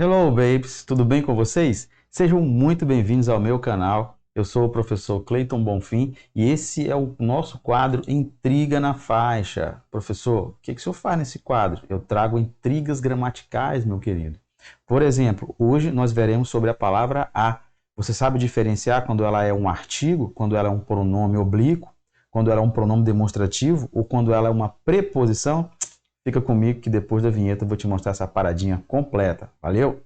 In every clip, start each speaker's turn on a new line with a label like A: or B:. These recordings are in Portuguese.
A: Hello, babes! Tudo bem com vocês? Sejam muito bem-vindos ao meu canal. Eu sou o professor Cleiton Bonfim e esse é o nosso quadro Intriga na Faixa. Professor, o que o senhor faz nesse quadro? Eu trago intrigas gramaticais, meu querido. Por exemplo, hoje nós veremos sobre a palavra a. Você sabe diferenciar quando ela é um artigo, quando ela é um pronome oblíquo, quando ela é um pronome demonstrativo ou quando ela é uma preposição? Fica comigo que depois da vinheta eu vou te mostrar essa paradinha completa. Valeu?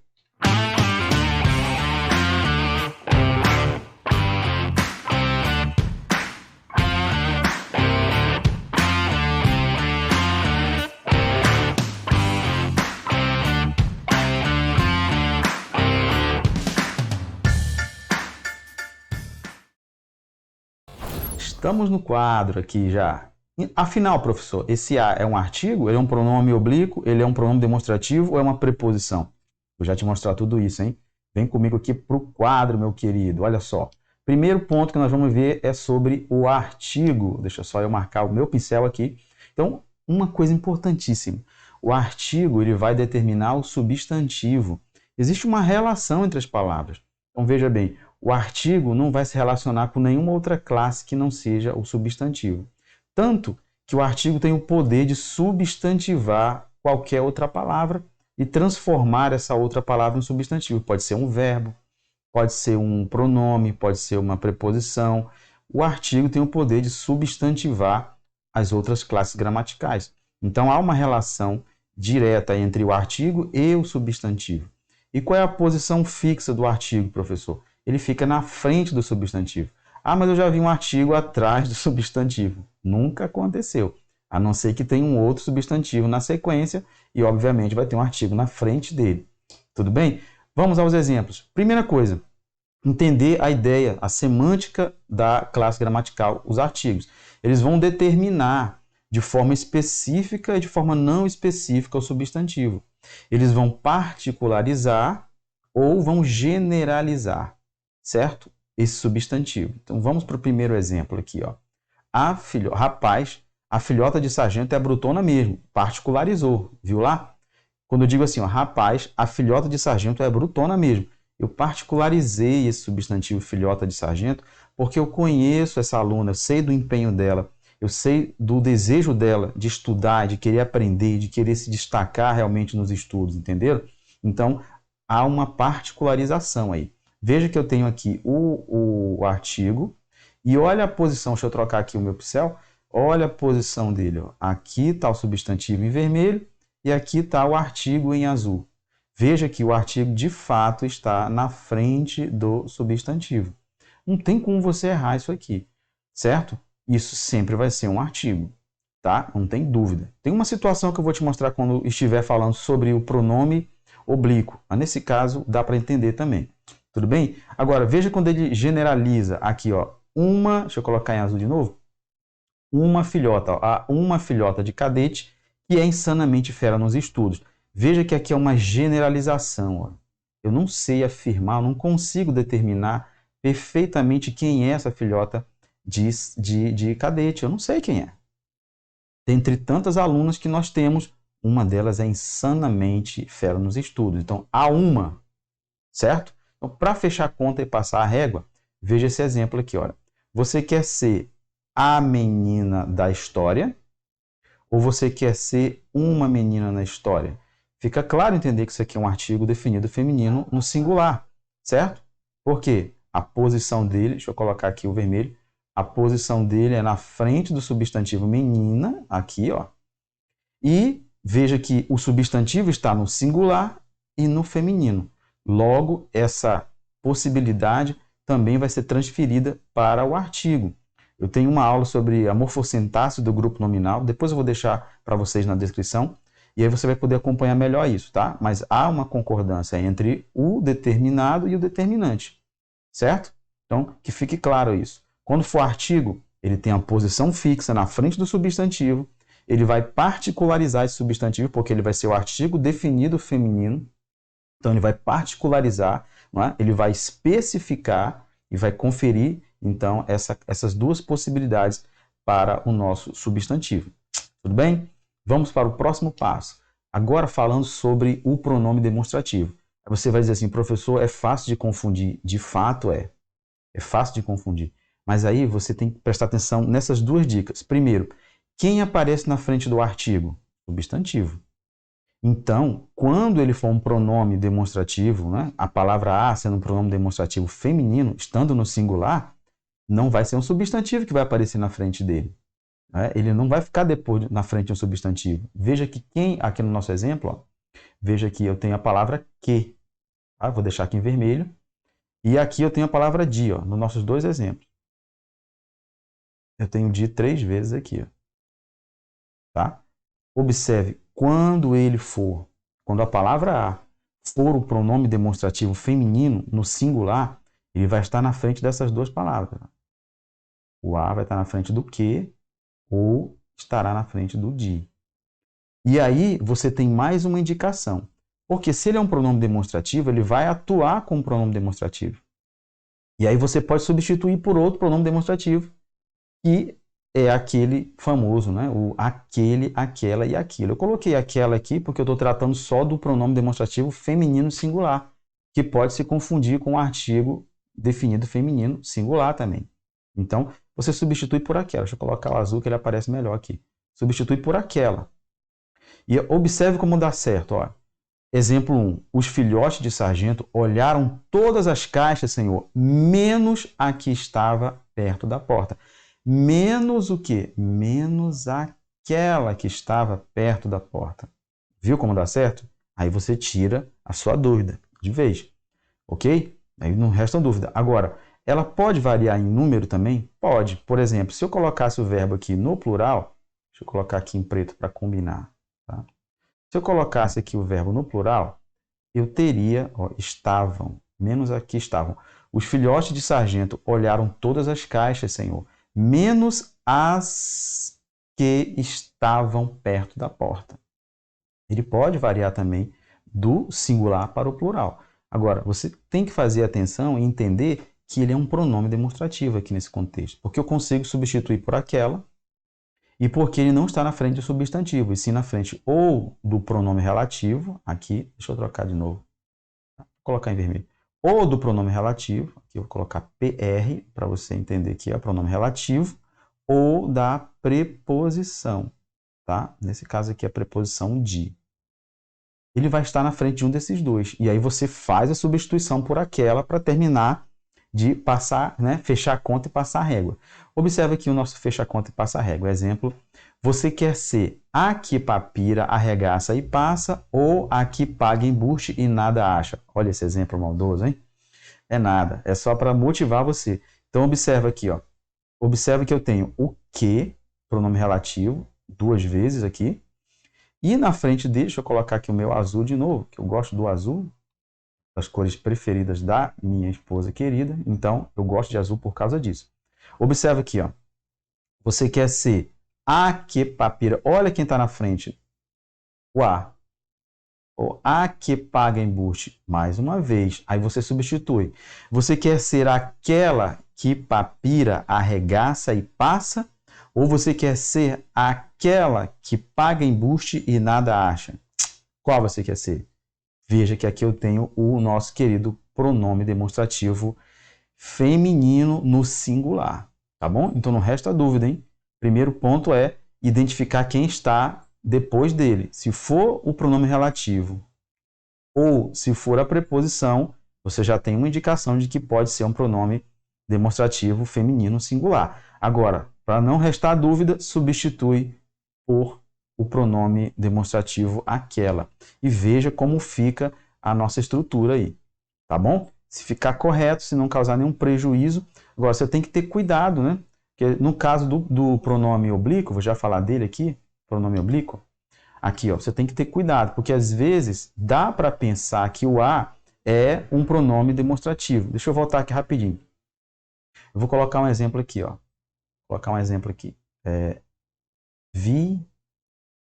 A: Estamos no quadro aqui já. Afinal, professor, esse a é um artigo? Ele é um pronome oblíquo? Ele é um pronome demonstrativo ou é uma preposição? Vou já te mostrar tudo isso, hein? Vem comigo aqui para o quadro, meu querido. Olha só. Primeiro ponto que nós vamos ver é sobre o artigo. Deixa só eu marcar o meu pincel aqui. Então, uma coisa importantíssima. O artigo ele vai determinar o substantivo. Existe uma relação entre as palavras. Então, veja bem, o artigo não vai se relacionar com nenhuma outra classe que não seja o substantivo. Tanto que o artigo tem o poder de substantivar qualquer outra palavra e transformar essa outra palavra em substantivo. Pode ser um verbo, pode ser um pronome, pode ser uma preposição. O artigo tem o poder de substantivar as outras classes gramaticais. Então, há uma relação direta entre o artigo e o substantivo. E qual é a posição fixa do artigo, professor? Ele fica na frente do substantivo. Ah, mas eu já vi um artigo atrás do substantivo. Nunca aconteceu. A não ser que tenha um outro substantivo na sequência e, obviamente, vai ter um artigo na frente dele. Tudo bem? Vamos aos exemplos. Primeira coisa, entender a ideia, a semântica da classe gramatical, os artigos. Eles vão determinar de forma específica e de forma não específica o substantivo. Eles vão particularizar ou vão generalizar, certo? Esse substantivo. Então, vamos para o primeiro exemplo aqui. Ó. Rapaz, a filhota de sargento é brutona mesmo. Particularizou. Viu lá? Quando eu digo assim, ó, rapaz, a filhota de sargento é brutona mesmo. Eu particularizei esse substantivo filhota de sargento porque eu conheço essa aluna, eu sei do empenho dela, eu sei do desejo dela de estudar, de querer aprender, de querer se destacar realmente nos estudos, entenderam? Então, há uma particularização aí. Veja que eu tenho aqui o artigo e olha a posição, deixa eu trocar aqui o meu pincel, olha a posição dele. Ó. Aqui está o substantivo em vermelho e aqui está o artigo em azul. Veja que o artigo de fato está na frente do substantivo. Não tem como você errar isso aqui, certo? Isso sempre vai ser um artigo, tá? Não tem dúvida. Tem uma situação que eu vou te mostrar quando estiver falando sobre o pronome oblíquo. Mas nesse caso dá para entender também. Tudo bem? Agora, veja quando ele generaliza aqui, ó, deixa eu colocar em azul de novo, uma filhota, ó, uma filhota de cadete que é insanamente fera nos estudos. Veja que aqui é uma generalização. Ó. Eu não sei afirmar, eu não consigo determinar perfeitamente quem é essa filhota de cadete. Eu não sei quem é. Dentre tantas alunas que nós temos, uma delas é insanamente fera nos estudos. Então, há uma, certo? Então, para fechar a conta e passar a régua, veja esse exemplo aqui. Olha. Você quer ser a menina da história ou você quer ser uma menina na história? Fica claro entender que isso aqui é um artigo definido feminino no singular, certo? Por quê? A posição dele, deixa eu colocar aqui o vermelho, a posição dele é na frente do substantivo menina, aqui, ó. E veja que o substantivo está no singular e no feminino. Logo, essa possibilidade também vai ser transferida para o artigo. Eu tenho uma aula sobre a morfossintaxe do grupo nominal, depois eu vou deixar para vocês na descrição, e aí você vai poder acompanhar melhor isso, tá? Mas há uma concordância entre o determinado e o determinante, certo? Então, que fique claro isso. Quando for artigo, ele tem a posição fixa na frente do substantivo, ele vai particularizar esse substantivo, porque ele vai ser o artigo definido feminino, então ele vai particularizar, não é? Ele vai especificar e vai conferir, então, essas duas possibilidades para o nosso substantivo. Tudo bem? Vamos para o próximo passo. Agora falando sobre o pronome demonstrativo. Aí você vai dizer assim, professor, é fácil de confundir. De fato é. É fácil de confundir. Mas aí você tem que prestar atenção nessas duas dicas. Primeiro, quem aparece na frente do artigo? Substantivo. Então, quando ele for um pronome demonstrativo, né, a palavra a sendo um pronome demonstrativo feminino, estando no singular, não vai ser um substantivo que vai aparecer na frente dele. Né? Ele não vai ficar depois na frente de um substantivo. Veja que aqui no nosso exemplo, ó, veja que eu tenho a palavra que. Tá? Vou deixar aqui em vermelho. E aqui eu tenho a palavra de, ó, nos nossos dois exemplos. Eu tenho de 3 vezes aqui. Ó, tá? Observe, quando a palavra a for o pronome demonstrativo feminino no singular, ele vai estar na frente dessas duas palavras. O a vai estar na frente do que ou estará na frente do de. E aí você tem mais uma indicação. Porque se ele é um pronome demonstrativo, ele vai atuar como pronome demonstrativo. E aí você pode substituir por outro pronome demonstrativo, que é aquele famoso, né? O aquele, aquela e aquilo. Eu coloquei aquela aqui porque eu estou tratando só do pronome demonstrativo feminino singular, que pode se confundir com o artigo definido feminino singular também. Então, você substitui por aquela. Deixa eu colocar o azul que ele aparece melhor aqui. Substitui por aquela. E observe como dá certo. Ó. Exemplo 1. Os filhotes de sargento olharam todas as caixas, Senhor, menos a que estava perto da porta. Menos o quê? Menos aquela que estava perto da porta. Viu como dá certo? Aí você tira a sua dúvida de vez. Ok? Aí não resta dúvida. Agora, ela pode variar em número também? Pode. Por exemplo, se eu colocasse o verbo aqui no plural, deixa eu colocar aqui em preto para combinar. Tá? Se eu colocasse aqui o verbo no plural, eu teria, ó, estavam, menos aqui estavam. Os filhotes de sargento olharam todas as caixas, Senhor, menos as que estavam perto da porta. Ele pode variar também do singular para o plural. Agora, você tem que fazer atenção e entender que ele é um pronome demonstrativo aqui nesse contexto, porque eu consigo substituir por aquela e porque ele não está na frente do substantivo, e sim na frente ou do pronome relativo, aqui, deixa eu trocar de novo, vou colocar em vermelho, ou do pronome relativo, aqui eu vou colocar PR, para você entender que é pronome relativo, ou da preposição, tá? Nesse caso aqui, a preposição de. Ele vai estar na frente de um desses dois, e aí você faz a substituição por aquela para terminar de passar, né, fechar a conta e passar a régua. Observe aqui o nosso fecha a conta e passa a régua. Exemplo, você quer ser a que papira, arregaça e passa ou a que paga embuste e nada acha? Olha esse exemplo maldoso, hein? É nada, é só para motivar você. Então observa aqui, ó. Observe que eu tenho o que, pronome relativo, 2 vezes aqui. E na frente dele, deixa eu colocar aqui o meu azul de novo, que eu gosto do azul, das cores preferidas da minha esposa querida, então eu gosto de azul por causa disso. Observa aqui, ó. Você quer ser a que papira, olha quem está na frente, o a. Ou a que paga embuste, mais uma vez, aí você substitui. Você quer ser aquela que papira, arregaça e passa, ou você quer ser aquela que paga embuste e nada acha? Qual você quer ser? Veja que aqui eu tenho o nosso querido pronome demonstrativo feminino no singular, tá bom? Então não resta dúvida, hein? Primeiro ponto é identificar quem está depois dele. Se for o pronome relativo ou se for a preposição, você já tem uma indicação de que pode ser um pronome demonstrativo feminino singular. Agora, para não restar dúvida, substitui por o pronome demonstrativo aquela. E veja como fica a nossa estrutura aí, tá bom? Se ficar correto, se não causar nenhum prejuízo. Agora, você tem que ter cuidado, né? Porque no caso do pronome oblíquo, vou já falar dele aqui, pronome oblíquo, aqui, ó, você tem que ter cuidado, porque às vezes dá para pensar que o a é um pronome demonstrativo. Deixa eu voltar aqui rapidinho. Eu vou colocar um exemplo aqui, ó. Vou colocar um exemplo aqui. Vi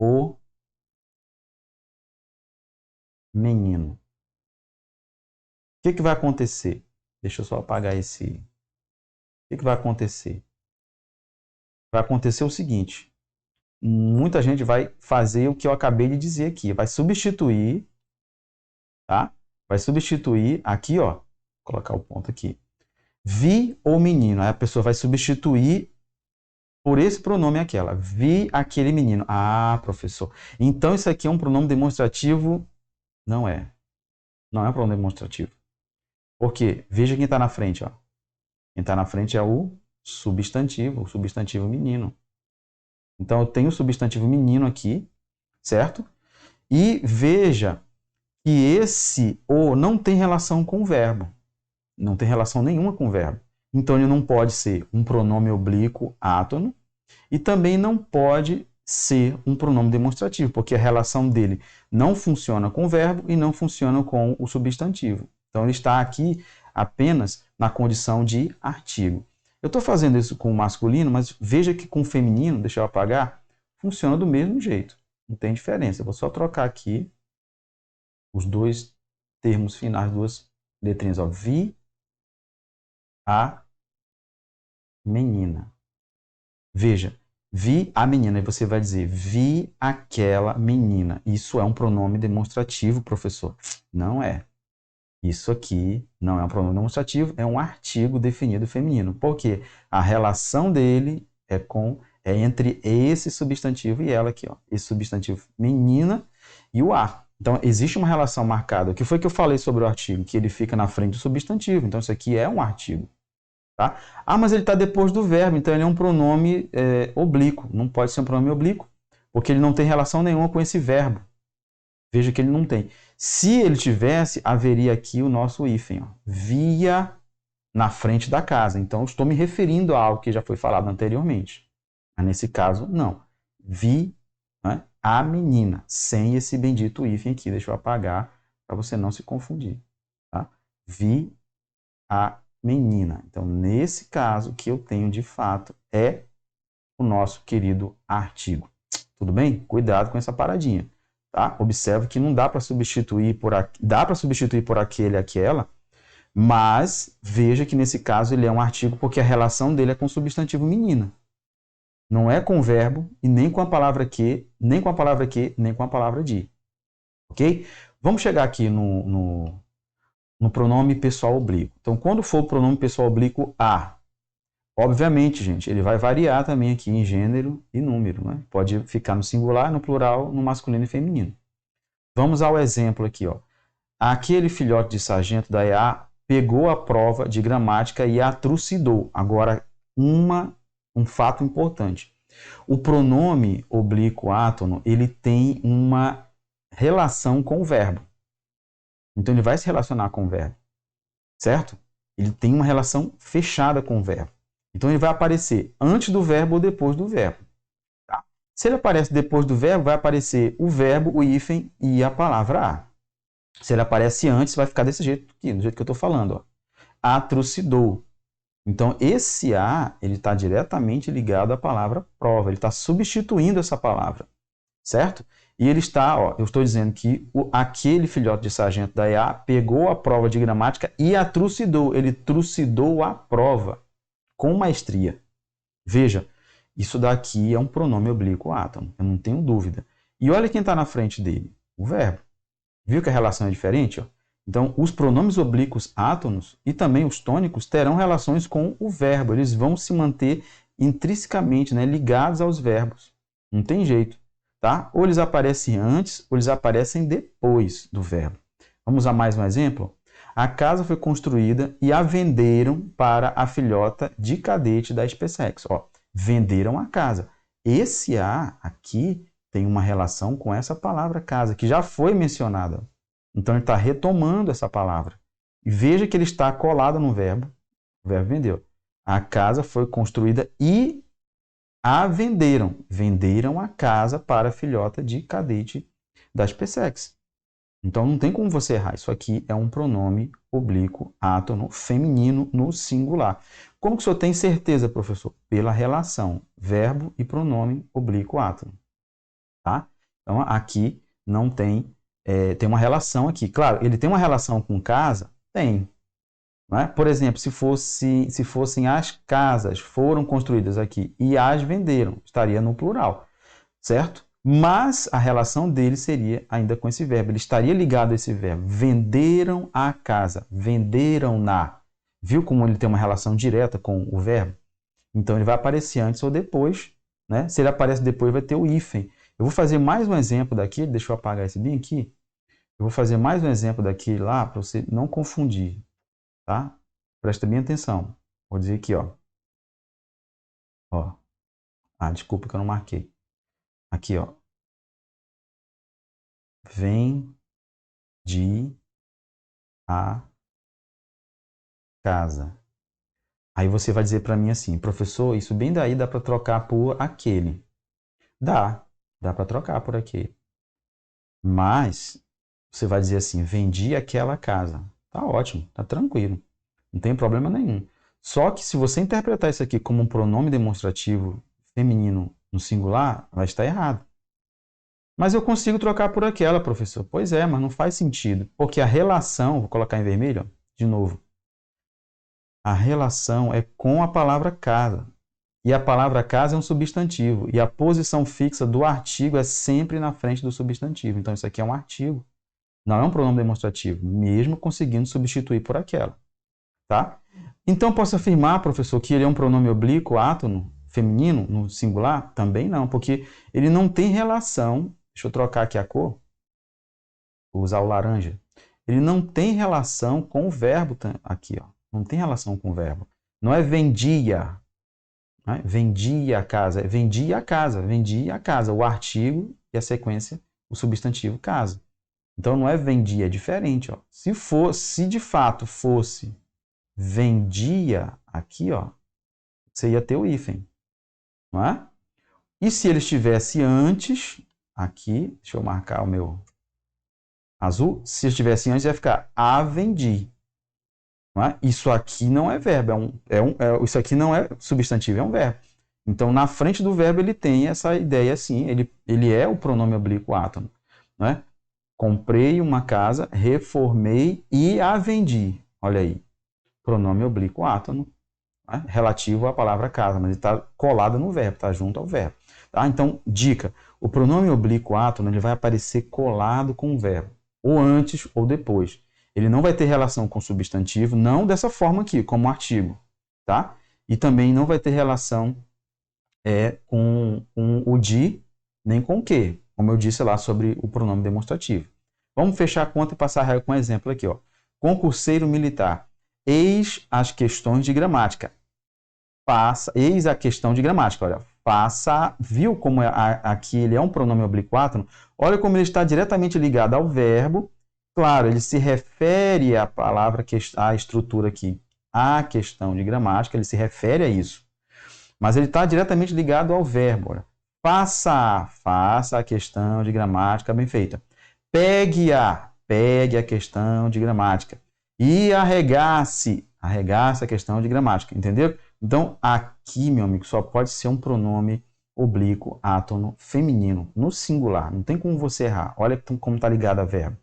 A: o menino. O que vai acontecer? Deixa eu só apagar esse. O que vai acontecer? Vai acontecer o seguinte. Muita gente vai fazer o que eu acabei de dizer aqui. Vai substituir, tá? vai substituir aqui, ó, vou colocar o ponto aqui. Vi o menino. Aí a pessoa vai substituir por esse pronome aquela. Vi aquele menino. Ah, professor. Então isso aqui é um pronome demonstrativo? Não é. Não é um pronome demonstrativo. Por quê? Veja quem está na frente, ó. Quem está na frente é o substantivo menino. Então eu tenho o substantivo menino aqui, certo? E veja que esse o não tem relação com o verbo. Não tem relação nenhuma com o verbo. Então ele não pode ser um pronome oblíquo átono e também não pode ser um pronome demonstrativo, porque a relação dele não funciona com o verbo e não funciona com o substantivo. Então ele está aqui apenas na condição de artigo. Eu estou fazendo isso com o masculino, mas veja que com o feminino, deixa eu apagar, funciona do mesmo jeito. Não tem diferença. Eu vou só trocar aqui os dois termos finais, duas letrinhas. Ó. Vi a menina. Veja, vi a menina. E você vai dizer, vi aquela menina. Isso é um pronome demonstrativo, professor? Não é. Isso aqui não é um pronome demonstrativo, é um artigo definido feminino. Por quê? A relação dele é entre esse substantivo e ela aqui, ó. Esse substantivo menina e o a. Então, existe uma relação marcada. O que foi que eu falei sobre o artigo? Que ele fica na frente do substantivo. Então, isso aqui é um artigo. Tá? Ah, mas ele está depois do verbo, então ele é um pronome oblíquo. Não pode ser um pronome oblíquo, porque ele não tem relação nenhuma com esse verbo. Veja que ele não tem. Se ele tivesse, haveria aqui o nosso hífen. Ó. Via na frente da casa. Então, eu estou me referindo a algo que já foi falado anteriormente. Mas nesse caso, não. Vi, né, a menina, sem esse bendito hífen aqui. Deixa eu apagar para você não se confundir. Tá? Vi a menina. Então, nesse caso, o que eu tenho de fato é o nosso querido artigo. Tudo bem? Cuidado com essa paradinha. Tá? Observe que não dá para substituir dá para substituir por aquele e aquela, mas veja que nesse caso ele é um artigo porque a relação dele é com o substantivo menina. Não é com o verbo e nem com a palavra que, nem com a palavra que, nem com a palavra de. Ok? Vamos chegar aqui no pronome pessoal oblíquo. Então, quando for o pronome pessoal oblíquo a, obviamente, gente, ele vai variar também aqui em gênero e número. Né? Pode ficar no singular, no plural, no masculino e feminino. Vamos ao exemplo aqui. Ó. Aquele filhote de sargento da EA pegou a prova de gramática e a trucidou. Agora, um fato importante. O pronome oblíquo átono, ele tem uma relação com o verbo. Então, ele vai se relacionar com o verbo. Certo? Ele tem uma relação fechada com o verbo. Então, ele vai aparecer antes do verbo ou depois do verbo. Tá? Se ele aparece depois do verbo, vai aparecer o verbo, o hífen e a palavra a. Se ele aparece antes, vai ficar desse jeito aqui, do jeito que eu estou falando. Ó. Atrucidou. Então, esse a, ele está diretamente ligado à palavra prova. Ele está substituindo essa palavra. Certo? E ele está, ó, eu estou dizendo que aquele filhote de sargento da EA pegou a prova de gramática e a trucidou. Ele trucidou a prova com maestria. Veja, isso daqui é um pronome oblíquo átono, eu não tenho dúvida. E olha quem está na frente dele, o verbo. Viu que a relação é diferente? Ó? Então, os pronomes oblíquos átonos e também os tônicos terão relações com o verbo. Eles vão se manter intrinsecamente, né, ligados aos verbos. Não tem jeito. Tá? Ou eles aparecem antes, ou eles aparecem depois do verbo. Vamos a mais um exemplo? A casa foi construída e a venderam para a filhota de cadete da SpaceX. Ó, venderam a casa. Esse a aqui tem uma relação com essa palavra casa, que já foi mencionada. Então, ele está retomando essa palavra. E veja que ele está colado no verbo. O verbo vendeu. A casa foi construída e a venderam. Venderam a casa para a filhota de cadete da SpaceX. Então, não tem como você errar. Isso aqui é um pronome oblíquo átono feminino no singular. Como que o senhor tem certeza, professor? Pela relação verbo e pronome oblíquo átono. Tá? Então, aqui não tem, tem uma relação aqui. Claro, ele tem uma relação com casa? Tem. Não é? Por exemplo, se fossem as casas foram construídas aqui e as venderam, estaria no plural. Certo? Mas a relação dele seria ainda com esse verbo. Ele estaria ligado a esse verbo. Venderam a casa. Venderam-na. Viu como ele tem uma relação direta com o verbo? Então ele vai aparecer antes ou depois, né? Se ele aparece depois, vai ter o hífen. Eu vou fazer mais um exemplo daqui. Deixa eu apagar esse bem aqui. Eu vou fazer mais um exemplo daqui lá para você não confundir, tá? Presta bem atenção. Vou dizer aqui, ó. Ó. Ah, desculpa que eu não marquei. Aqui, ó. Vendi a casa. Aí você vai dizer para mim assim, professor, isso bem daí dá para trocar por aquele. Dá para trocar por aquele. Mas você vai dizer assim, vendi aquela casa. Tá ótimo, tá tranquilo. Não tem problema nenhum. Só que se você interpretar isso aqui como um pronome demonstrativo feminino no singular, vai estar errado. Mas eu consigo trocar por aquela, professor. Pois é, mas não faz sentido. Porque a relação, vou colocar em vermelho, ó, de novo. A relação é com a palavra casa. E a palavra casa é um substantivo. E a posição fixa do artigo é sempre na frente do substantivo. Então isso aqui é um artigo. Não é um pronome demonstrativo, mesmo conseguindo substituir por aquela. Tá? Então posso afirmar, professor, que ele é um pronome oblíquo, átono, feminino, no singular? Também não, porque ele não tem relação. Deixa eu trocar aqui a cor. Vou usar o laranja. Ele não tem relação com o verbo aqui, ó. Não tem relação com o verbo. Não é vendia. Né? Vendia a casa. É vendia a casa. Vendia a casa. O artigo e a sequência, o substantivo casa. Então não é vendia, é diferente. Ó. Se de fato fosse vendia aqui, ó, você ia ter o hífen. Não é? E se ele estivesse antes, aqui, deixa eu marcar o meu azul, se estivesse antes, ia ficar a vendi. Não é? Isso aqui não é verbo, isso aqui não é substantivo, é um verbo. Então, na frente do verbo, ele tem essa ideia assim, ele é o pronome oblíquo átono. Não é? Comprei uma casa, reformei e a vendi. Olha aí, pronome oblíquo átono, né? Relativo à palavra casa, mas ele está colado no verbo, está junto ao verbo. Tá? Então, dica, o pronome oblíquo átono ele vai aparecer colado com o verbo, ou antes ou depois. Ele não vai ter relação com o substantivo, não dessa forma aqui, como artigo. Tá? E também não vai ter relação com o de, nem com o que, como eu disse lá sobre o pronome demonstrativo. Vamos fechar a conta e passar a regra com um exemplo aqui. Ó. Concurseiro militar. Eis as questões de gramática. Eis a questão de gramática. Olha, viu como aqui ele é um pronome oblíquo átono? Olha como ele está diretamente ligado ao verbo. Claro, ele se refere à palavra, à estrutura aqui, à questão de gramática, ele se refere a isso. Mas ele está diretamente ligado ao verbo. Olha. Faça a questão de gramática bem feita. Pegue a questão de gramática. E arregace a questão de gramática, entendeu? Então, aqui, meu amigo, só pode ser um pronome oblíquo átono feminino, no singular. Não tem como você errar. Olha como está ligado a verbo.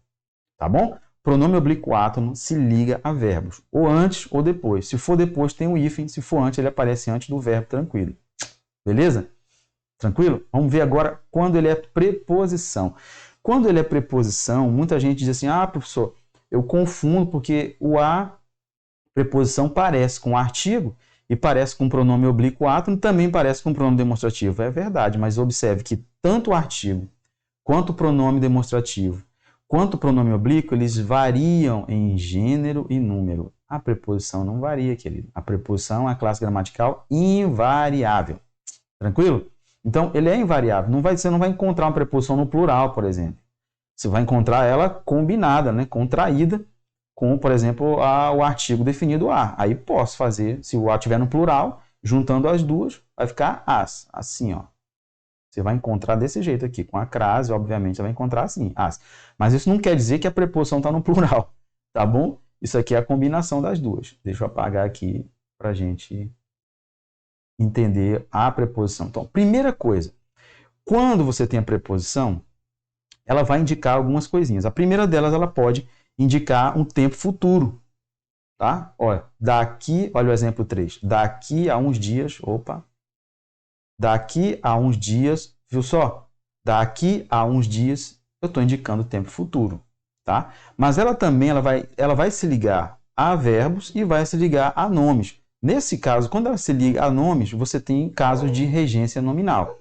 A: Tá bom? Pronome oblíquo átono se liga a verbos, ou antes ou depois. Se for depois, tem o hífen. Se for antes, ele aparece antes do verbo, tranquilo. Beleza? Tranquilo? Vamos ver agora quando ele é preposição. Quando ele é preposição, muita gente diz assim, professor, eu confundo porque o a, preposição, parece com artigo e parece com pronome oblíquo átono, também parece com pronome demonstrativo. É verdade, mas observe que tanto o artigo, quanto o pronome demonstrativo, quanto o pronome oblíquo, eles variam em gênero e número. A preposição não varia, querido. A preposição é a classe gramatical invariável. Tranquilo? Então, ele é invariável. Você não vai encontrar uma preposição no plural, por exemplo. Você vai encontrar ela combinada, né? Contraída com, por exemplo, o artigo definido a. Aí posso fazer, se o a estiver no plural, juntando as duas, vai ficar as. Assim, ó. Você vai encontrar desse jeito aqui. Com a crase, obviamente, você vai encontrar assim, as. Mas isso não quer dizer que a preposição está no plural, tá bom? Isso aqui é a combinação das duas. Deixa eu apagar aqui para a gente entender a preposição. Então, primeira coisa, quando você tem a preposição, ela vai indicar algumas coisinhas. A primeira delas, ela pode indicar um tempo futuro, tá? Olha, olha o exemplo 3. Daqui a uns dias, daqui a uns dias, viu só? Daqui a uns dias, eu estou indicando o tempo futuro, tá? Mas ela também ela vai se ligar a verbos e vai se ligar a nomes. Nesse caso, quando ela se liga a nomes, você tem casos de regência nominal.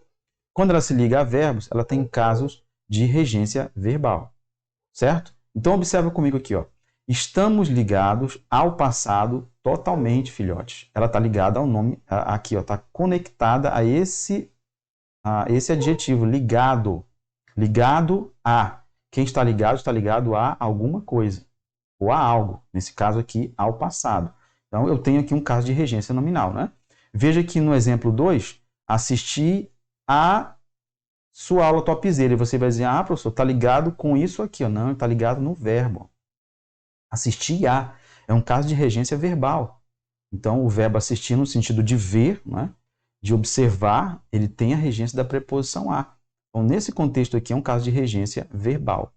A: Quando ela se liga a verbos, ela tem casos de regência verbal, certo? Então, observa comigo aqui, ó. Estamos ligados ao passado totalmente, filhotes. Ela está ligada ao nome, aqui, ó, está conectada a esse adjetivo, ligado. Ligado a. Quem está ligado a alguma coisa, ou a algo. Nesse caso aqui, ao passado. Então, eu tenho aqui um caso de regência nominal, né? Veja que no exemplo 2, assisti a sua aula topzera. E você vai dizer, professor, está ligado com isso aqui. Não, está ligado no verbo. Assistir a. É um caso de regência verbal. Então, o verbo assistir no sentido de ver, né? De observar, ele tem a regência da preposição a. Então, nesse contexto aqui, é um caso de regência verbal.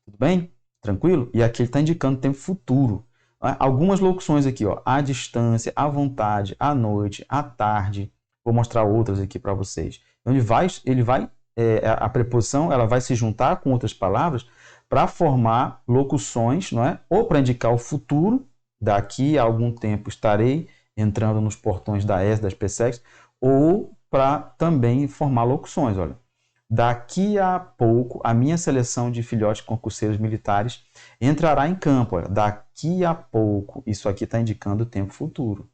A: Tudo bem? Tranquilo? E aqui ele está indicando tempo futuro. Algumas locuções aqui, ó, à distância, à vontade, à noite, à tarde. Vou mostrar outras aqui para vocês. Então, a preposição ela vai se juntar com outras palavras para formar locuções, não é? Ou para indicar o futuro, daqui a algum tempo estarei entrando nos portões da ESA, das PSECs, ou para também formar locuções, olha. Daqui a pouco, a minha seleção de filhotes concurseiros militares entrará em campo. Olha. Daqui a pouco, isso aqui está indicando o tempo futuro.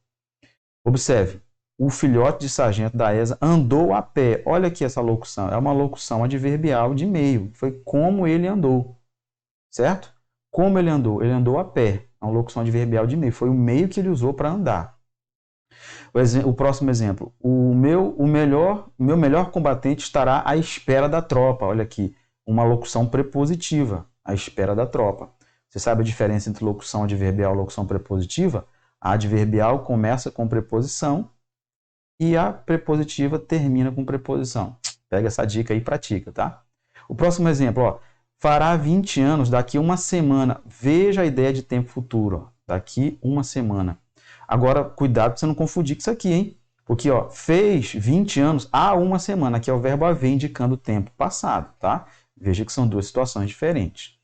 A: Observe, o filhote de sargento da ESA andou a pé. Olha aqui essa locução, é uma locução adverbial de meio. Foi como ele andou, certo? Como ele andou a pé. É uma locução adverbial de meio, foi o meio que ele usou para andar. O próximo exemplo, o meu melhor combatente estará à espera da tropa. Olha aqui, uma locução prepositiva, à espera da tropa. Você sabe a diferença entre locução adverbial e locução prepositiva? A adverbial começa com preposição e a prepositiva termina com preposição. Pega essa dica aí e pratica, tá? O próximo exemplo, ó, fará 20 anos daqui uma semana. Veja a ideia de tempo futuro, ó, daqui uma semana. Agora, cuidado para você não confundir com isso aqui, hein? Porque, ó, fez 20 anos há uma semana. Aqui é o verbo haver indicando o tempo passado, tá? Veja que são duas situações diferentes.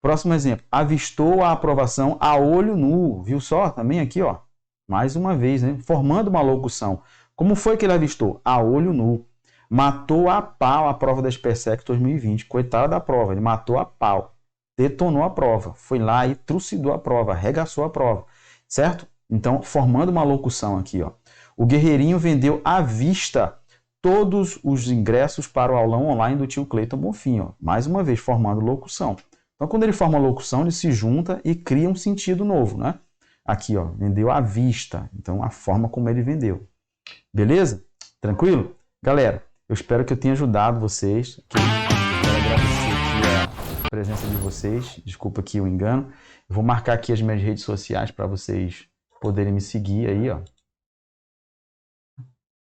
A: Próximo exemplo. Avistou a aprovação a olho nu. Viu só? Também aqui, ó. Mais uma vez, né? Formando uma locução. Como foi que ele avistou? A olho nu. Matou a pau a prova das PSEC 2020. Coitada da prova. Ele matou a pau. Detonou a prova. Foi lá e trucidou a prova. Arregaçou a prova. Certo? Então, formando uma locução aqui, ó. O Guerreirinho vendeu à vista todos os ingressos para o aulão online do tio Cleiton Bonfim, ó. Mais uma vez, formando locução. Então, quando ele forma locução, ele se junta e cria um sentido novo, né? Aqui, ó, vendeu à vista. Então, a forma como ele vendeu. Beleza? Tranquilo? Galera, eu espero que eu tenha ajudado vocês. Quero agradecer aqui a presença de vocês. Desculpa aqui o engano. Eu vou marcar aqui as minhas redes sociais para vocês poderem me seguir aí, ó.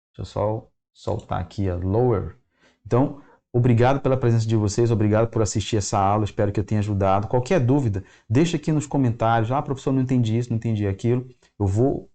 A: Deixa eu só soltar aqui a lower. Então, obrigado pela presença de vocês, obrigado por assistir essa aula, espero que eu tenha ajudado. Qualquer dúvida, deixa aqui nos comentários. Professor, não entendi isso, não entendi aquilo. Eu vou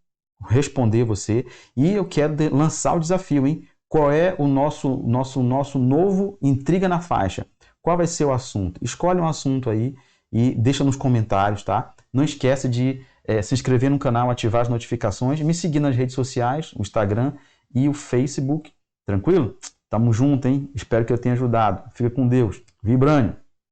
A: responder você e eu quero lançar o desafio, hein? Qual é o nosso novo Intriga na Faixa? Qual vai ser o assunto? Escolhe um assunto aí e deixa nos comentários, tá? Não esquece de se inscrever no canal, ativar as notificações, me seguir nas redes sociais, o Instagram e o Facebook. Tranquilo? Tamo junto, hein? Espero que eu tenha ajudado. Fica com Deus. Vibrânio!